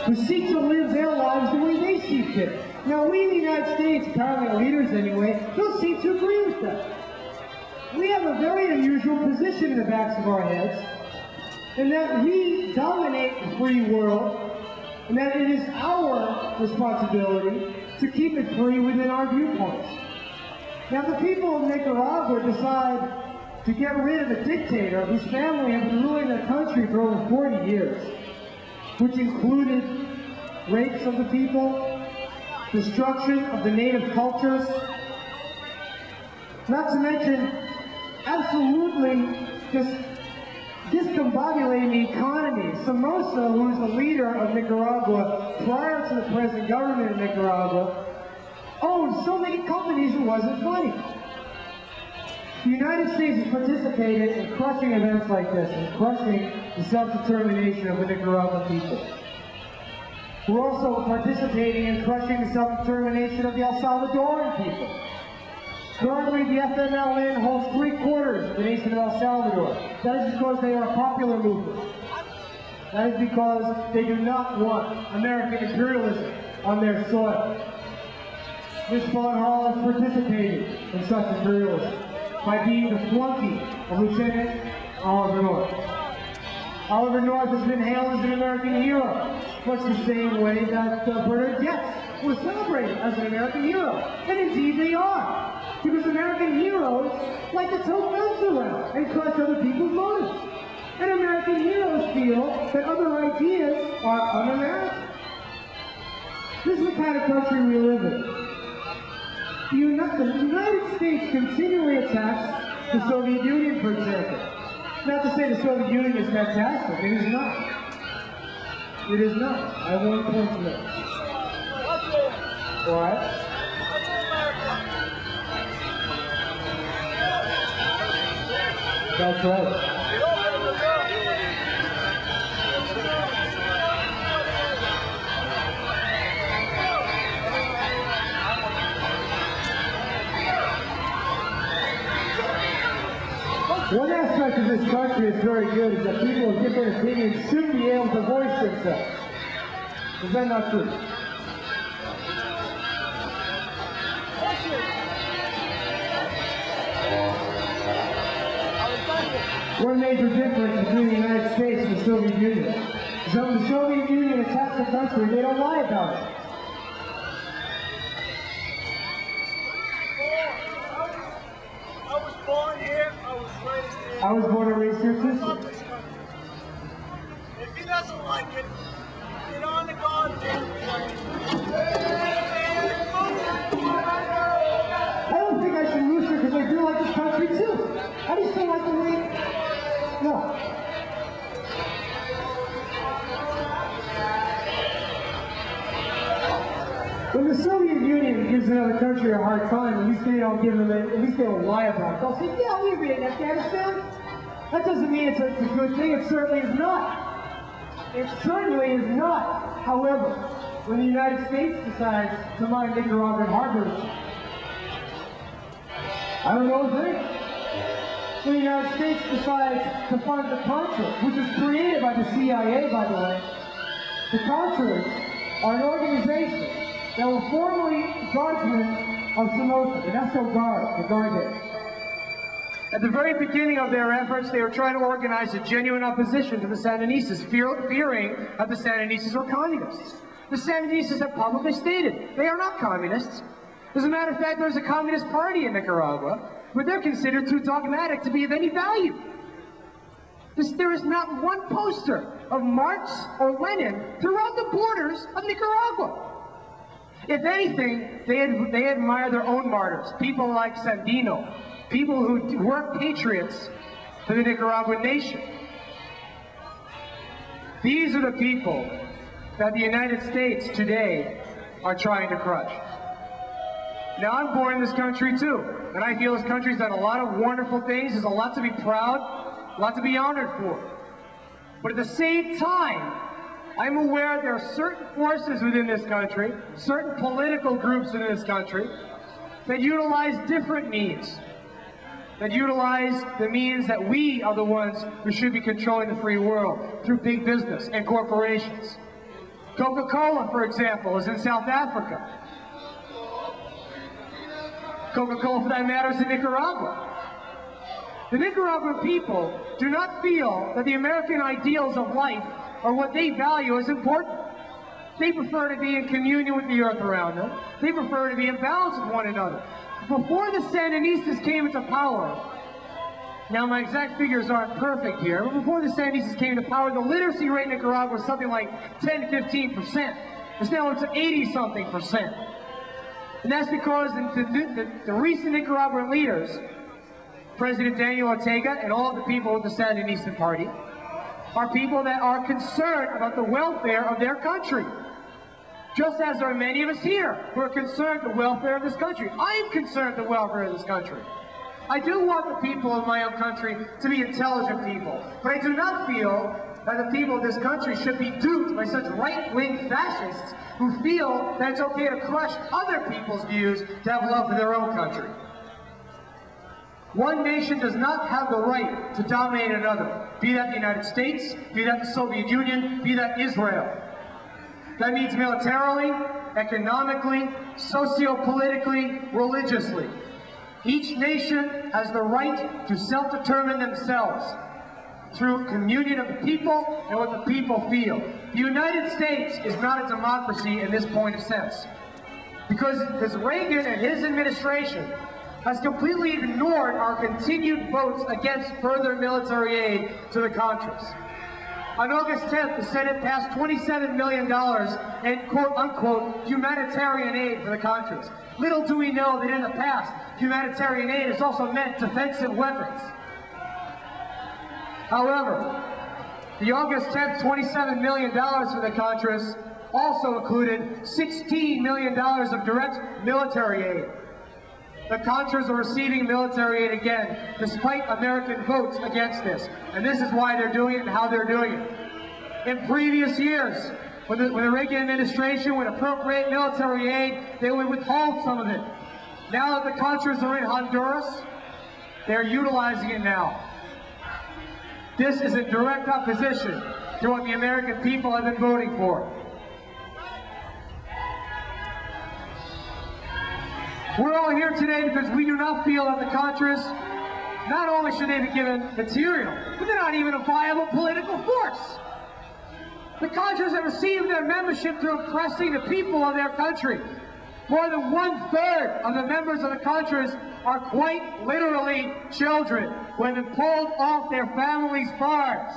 who seek to live their lives the way they see fit. Now we in the United States, apparently our leaders anyway, don't seem to agree with that. We have a very unusual position in the backs of our heads, in that we dominate the free world, and that it is our responsibility to keep it free within our viewpoints. Now the people of Nicaragua decide to get rid of a dictator whose family has been ruling their country for over 40 years, which included rapes of the people, destruction of the native cultures, not to mention absolutely discombobulating the economy. Somoza, who is the leader of Nicaragua prior to the present government of Nicaragua, owned so many companies it wasn't funny. The United States has participated in crushing events like this, and crushing the self-determination of the Nicaraguan people. We're also participating in crushing the self-determination of the El Salvadoran people. Currently, the FMLN holds 3/4 of the nation of El Salvador. That is because they are a popular movement. That is because they do not want American imperialism on their soil. Miss Fawn Hall has participated in such imperialism by being the flunky of Lieutenant Oliver North. Oliver North has been hailed as an American hero, much the same way that Bernard Goetz was celebrated as an American hero. And indeed they are. Because American heroes like to tote guns around and crush other people's motives. And American heroes feel that other ideas are un-American. This is the kind of country we live in. The United States continually attacks the Soviet Union, for example. Not to say the Soviet Union is fantastic. It is not. It is not. I won't point to that. All right? That's right. One aspect of this country that's very good is that people with different opinions should be able to voice themselves. Is that not true? One major difference between the United States and the Soviet Union is that when the Soviet Union attacks a country, they don't lie about it. I was born and raised here too. If he doesn't like it, get on the goddamn plane. I don't think I should lose here because I do like this country too. I just don't like the way. No. When the Soviet Union gives another country a hard time, at least they don't give them at least they don't lie about it. They'll say, yeah, we were in Afghanistan. That doesn't mean it's a good thing. It certainly is not. It certainly is not. However, when the United States decides to mine Nicaraguan harbors, I don't know a thing. When the United States decides to fund the contras, which was created by the CIA, by the way, the contras are an organization that were formerly guardsmen of Somoza, the National Guard, the Guard there. At the very beginning of their efforts, they were trying to organize a genuine opposition to the Sandinistas, fearing that the Sandinistas were communists. The Sandinistas have publicly stated they are not communists. As a matter of fact, there's a communist party in Nicaragua, but they're considered too dogmatic to be of any value. There is not one poster of Marx or Lenin throughout the borders of Nicaragua. If anything, they admire their own martyrs, people like Sandino, people who were patriots for the Nicaraguan nation. These are the people that the United States today are trying to crush. Now, I'm born in this country too, and I feel this country's done a lot of wonderful things. There's a lot to be proud, a lot to be honored for. But at the same time, I'm aware there are certain forces within this country, certain political groups in this country, that utilize different means. That utilize the means that we are the ones who should be controlling the free world through big business and corporations. Coca-Cola, for example, is in South Africa. Coca-Cola, for that matter, is in Nicaragua. The Nicaraguan people do not feel that the American ideals of life or what they value is important. They prefer to be in communion with the earth around them. They prefer to be in balance with one another. Before the Sandinistas came into power, now my exact figures aren't perfect here, but before the Sandinistas came into power, the literacy rate in Nicaragua was something like 10-15%. It's now up to 80-something%. And that's because the recent Nicaraguan leaders, President Daniel Ortega and all of the people of the Sandinista Party, are people that are concerned about the welfare of their country. Just as there are many of us here who are concerned with the welfare of this country. I am concerned with the welfare of this country. I do want the people of my own country to be intelligent people, but I do not feel that the people of this country should be duped by such right-wing fascists who feel that it's okay to crush other people's views to have love for their own country. One nation does not have the right to dominate another, be that the United States, be that the Soviet Union, be that Israel. That means militarily, economically, socio-politically, religiously. Each nation has the right to self-determine themselves through communion of the people and what the people feel. The United States is not a democracy in this point of sense, because Reagan and his administration has completely ignored our continued votes against further military aid to the Contras. On August 10th, the Senate passed $27 million in quote-unquote humanitarian aid for the Contras. Little do we know that in the past, humanitarian aid has also meant defensive weapons. However, the August 10th $27 million for the Contras also included $16 million of direct military aid. The Contras are receiving military aid again, despite American votes against this. And this is why they're doing it and how they're doing it. In previous years, when the Reagan administration would appropriate military aid, they would withhold some of it. Now that the Contras are in Honduras, they're utilizing it now. This is in direct opposition to what the American people have been voting for. We're all here today because we do not feel that the Contras, not only should they be given material, but they're not even a viable political force. The Contras have received their membership through oppressing the people of their country. More than 1/3 of the members of the Contras are quite literally children who have been pulled off their families' farms.